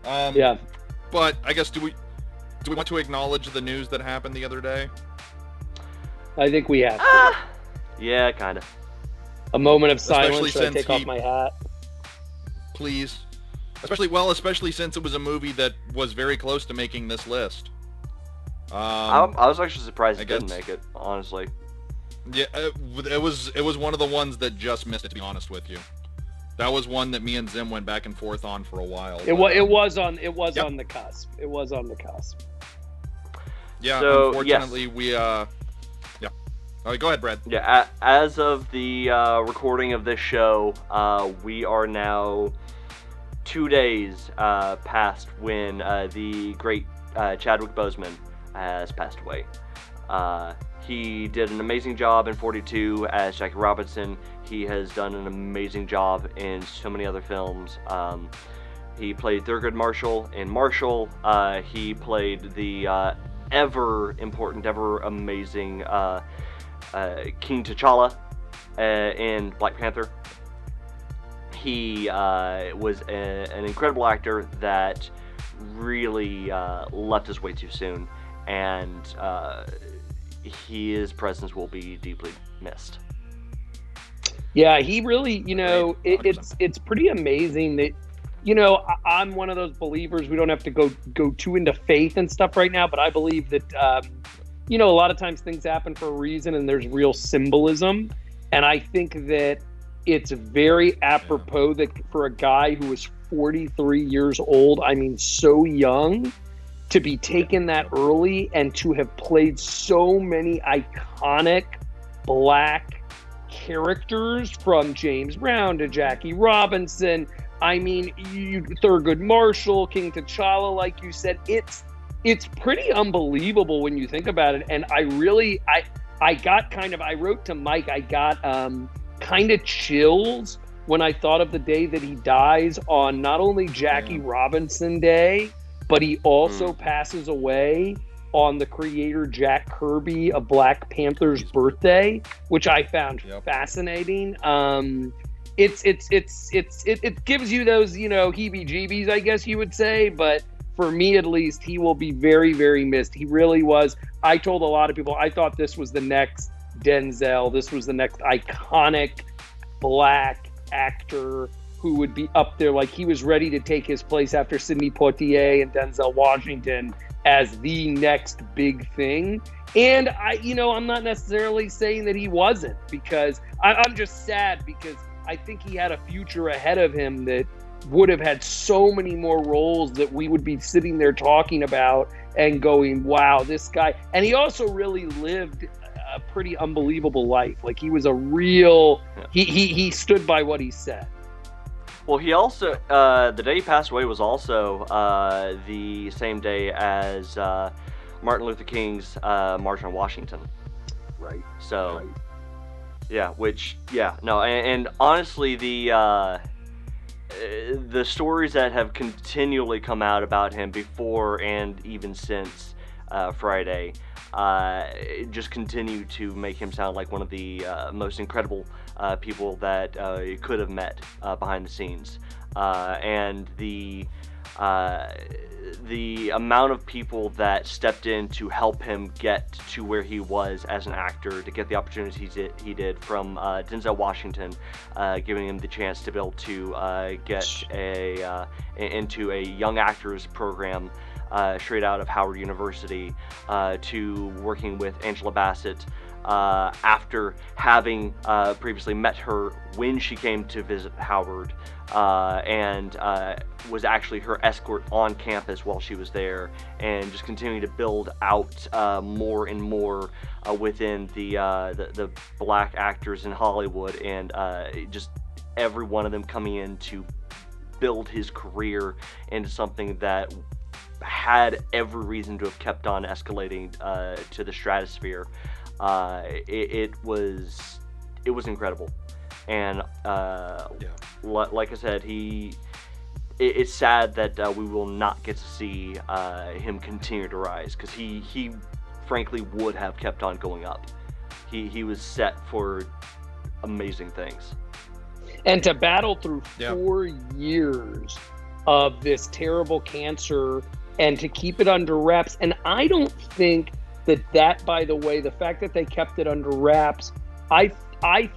Yeah. But I guess do we want to acknowledge the news that happened the other day? I think we have to. Yeah, kind of. A moment of Especially silence. Should I since take off my hat? Please. Especially since it was a movie that was very close to making this list. I was actually surprised it didn't guess- make it, honestly. Yeah, it was one of the ones that just missed it, to be honest with you. That was one that me and Zim went back and forth on for a while. It was on the cusp. It was on the cusp. Yeah, So, unfortunately, yes. we yeah. All right, go ahead, Brad. Yeah, as of the recording of this show, we are now 2 days past when the great Chadwick Boseman has passed away. He did an amazing job in 42 as Jackie Robinson. He has done an amazing job in so many other films. He played Thurgood Marshall in Marshall. He played the ever important, ever amazing King T'Challa in Black Panther. He was an incredible actor that really left us way too soon, and his presence will be deeply missed. Yeah, he really, Right, it's pretty amazing that, I'm one of those believers. We don't have to go too into faith and stuff right now, but I believe that, a lot of times things happen for a reason and there's real symbolism. And I think that it's very apropos that for a guy who was 43 years old, I mean, so young, to be taken that early and to have played so many iconic Black characters, from James Brown to Jackie Robinson. I mean, Thurgood Marshall, King T'Challa, like you said, it's pretty unbelievable when you think about it. And I wrote to Mike, I got kind of chills when I thought of the day that he dies on not only Jackie Robinson Day, but he also passes away on the creator Jack Kirby of Black Panther's birthday, which I found fascinating. It gives you those, heebie-jeebies, I guess you would say, but for me at least, he will be very, very missed. He really was. I told a lot of people, I thought this was the next Denzel. This was the next iconic Black actor who would be up there. Like, he was ready to take his place after Sidney Poitier and Denzel Washington as the next big thing. And I'm not necessarily saying that he wasn't, because I'm just sad, because I think he had a future ahead of him that would have had so many more roles that we would be sitting there talking about and going, wow, this guy. And he also really lived a pretty unbelievable life. Like, he was a real, he stood by what he said. Well, he also, the day he passed away was also the same day as Martin Luther King's March on Washington. Right. So, and honestly, the stories that have continually come out about him before and even since Friday just continue to make him sound like one of the most incredible people that you could have met behind the scenes. And the amount of people that stepped in to help him get to where he was as an actor, to get the opportunities he did, from Denzel Washington giving him the chance to be able to get into a young actors program straight out of Howard University, to working with Angela Bassett after having previously met her when she came to visit Howard, and was actually her escort on campus while she was there, and just continuing to build out more and more within the Black actors in Hollywood, and just every one of them coming in to build his career into something that had every reason to have kept on escalating to the stratosphere. It was incredible, and like I said, it's sad that we will not get to see him continue to rise, because he frankly would have kept on going up. He was set for amazing things. And to battle through 4 years of this terrible cancer and to keep it under wraps. And I don't think that, by the way, the fact that they kept it under wraps, I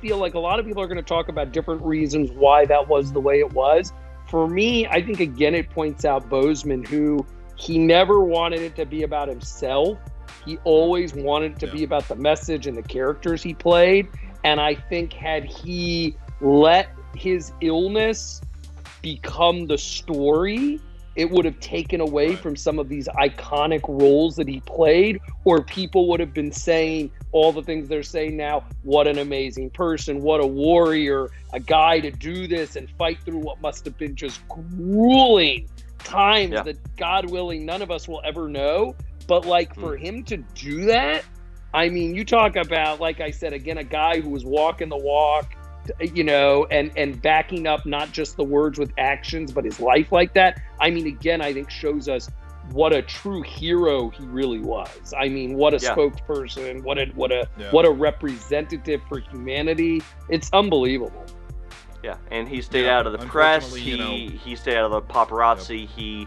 feel like a lot of people are going to talk about different reasons why that was the way it was. For me, I think, again, it points out Boseman, who he never wanted it to be about himself. He always wanted it to be about the message and the characters he played. And I think had he let his illness become the story, it would have taken away from some of these iconic roles that he played, or people would have been saying all the things they're saying now. What an amazing person, what a warrior, a guy to do this and fight through what must have been just grueling times that, God willing, none of us will ever know. But like for him to do that, I mean, you talk about, like I said, again, a guy who was walking the walk, you know, and backing up not just the words with actions, but his life like that. I mean, again, I think shows us what a true hero he really was. I mean, what a spokesperson, what a representative for humanity. It's unbelievable. Yeah, and he stayed out of the press. He stayed out of the paparazzi. He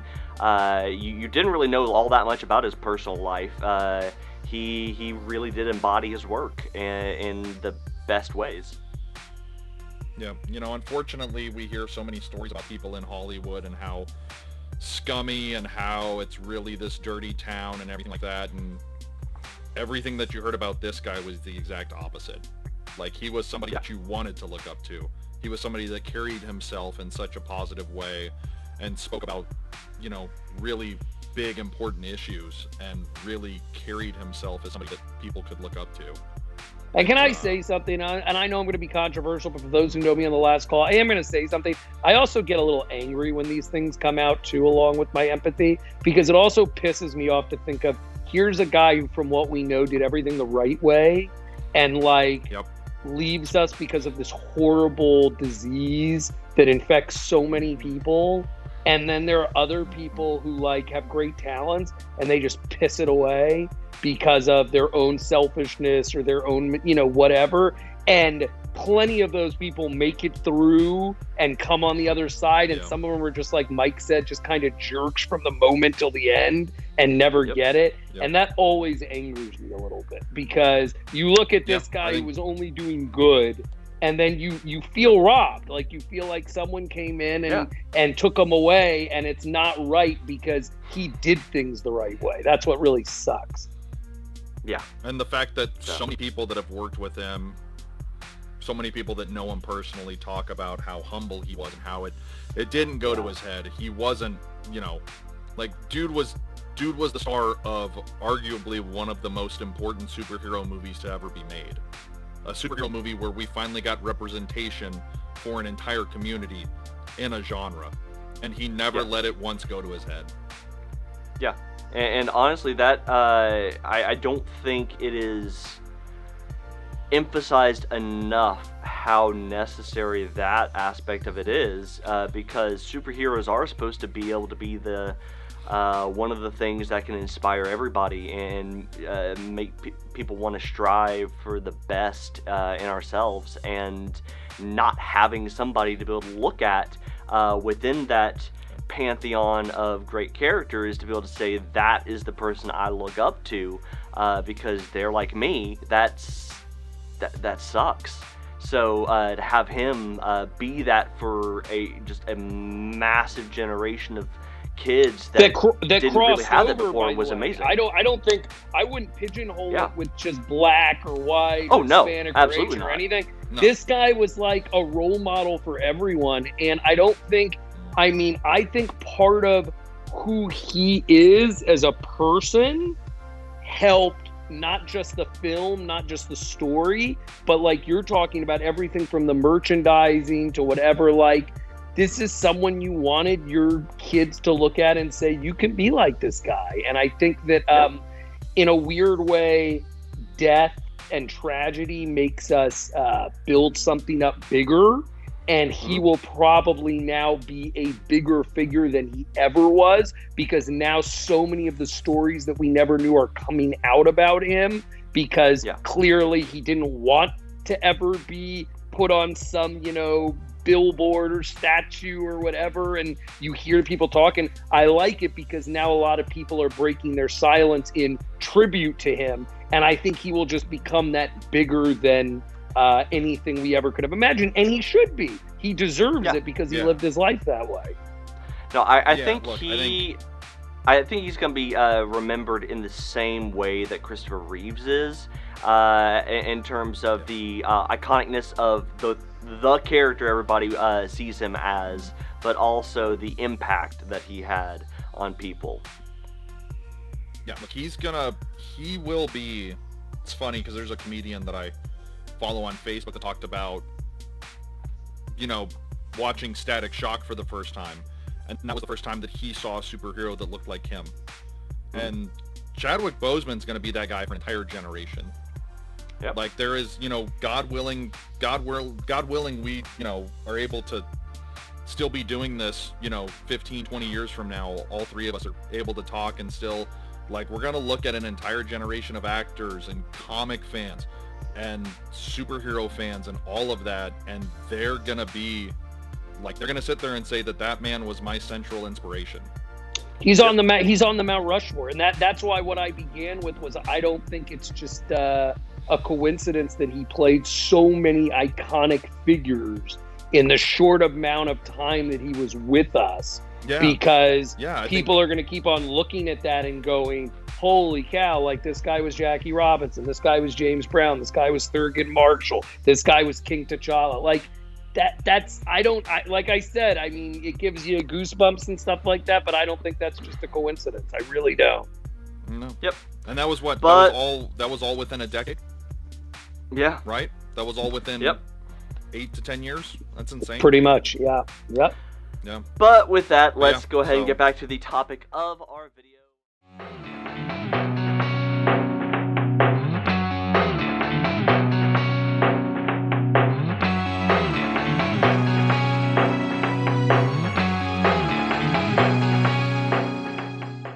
you didn't really know all that much about his personal life. He really did embody his work in the best ways. Yeah, you know, unfortunately, we hear so many stories about people in Hollywood and how scummy and how it's really this dirty town and everything like that. And everything that you heard about this guy was the exact opposite. Like, he was somebody that you wanted to look up to. He was somebody that carried himself in such a positive way and spoke about, you know, really big, important issues and really carried himself as somebody that people could look up to. And can I say something? And I know I'm going to be controversial, but for those who know me on the last call, I am going to say something. I also get a little angry when these things come out, too, along with my empathy, because it also pisses me off to think of, here's a guy who, from what we know, did everything the right way and, like, leaves us because of this horrible disease that infects so many people. And then there are other people who, like, have great talents and they just piss it away because of their own selfishness or their own, you know, whatever. And plenty of those people make it through and come on the other side. And some of them are just, like Mike said, just kind of jerks from the moment till the end and never get it. And that always angers me a little bit, because you look at this guy who was only doing good, and then you feel robbed. Like, you feel like someone came in and took him away, and it's not right because he did things the right way. That's what really sucks. Yeah. And the fact that so many people that have worked with him, so many people that know him personally, talk about how humble he was and how it didn't go to his head. He wasn't, you know, like, dude was the star of arguably one of the most important superhero movies to ever be made. A superhero movie where we finally got representation for an entire community in a genre. And he never let it once go to his head. Yeah. And honestly, that I don't think it is emphasized enough how necessary that aspect of it is, because superheroes are supposed to be able to be the one of the things that can inspire everybody and make people want to strive for the best in ourselves, and not having somebody to be able to look at within that pantheon of great characters to be able to say, that is the person I look up to because they're like me, that sucks. So to have him be that for just a massive generation of kids that didn't really have that before was amazing. I don't think I wouldn't pigeonhole it with just black or white, Hispanic or Asian or anything. No. This guy was like a role model for everyone, and I think part of who he is as a person helped not just the film, not just the story, but like you're talking about, everything from the merchandising to whatever. Like, this is someone you wanted your kids to look at and say, you can be like this guy. And I think that in a weird way, death and tragedy makes us build something up bigger. And he will probably now be a bigger figure than he ever was, because now so many of the stories that we never knew are coming out about him, because clearly he didn't want to ever be put on some, you know, billboard or statue or whatever, and you hear people talking. I like it because now a lot of people are breaking their silence in tribute to him, and I think he will just become that bigger than anything we ever could have imagined, and he should be. He deserves it because he lived his life that way. No, I think I think he's going to be remembered in the same way that Christopher Reeves is, in terms of the iconicness of the character everybody sees him as, but also the impact that he had on people. Yeah, look, he will be. It's funny because there's a comedian that I follow on Facebook that talked about, watching Static Shock for the first time. And that was the first time that he saw a superhero that looked like him. Mm-hmm. And Chadwick Boseman's going to be that guy for an entire generation. Yep. Like there is, God willing, we, are able to still be doing this, 15, 20 years from now. All three of us are able to talk and still, like, we're going to look at an entire generation of actors and comic fans and superhero fans and all of that. And they're going to be, like, they're going to sit there and say that man was my central inspiration. He's on the Mount Rushmore, and that's why what I began with was I don't think it's just a coincidence that he played so many iconic figures in the short amount of time that he was with us. Yeah. Because people are going to keep on looking at that and going, holy cow, like this guy was Jackie Robinson, this guy was James Brown, this guy was Thurgood Marshall, this guy was King T'Challa. Like, like I said, I mean, it gives you goosebumps and stuff like that, but I don't think that's just a coincidence. I really don't. No. Yep. And that was what? That was all within a decade? Yeah. Right? That was all within 8 to 10 years? That's insane. Pretty much, yeah. Yep. Yeah. But with that, let's go ahead and get back to the topic of our video.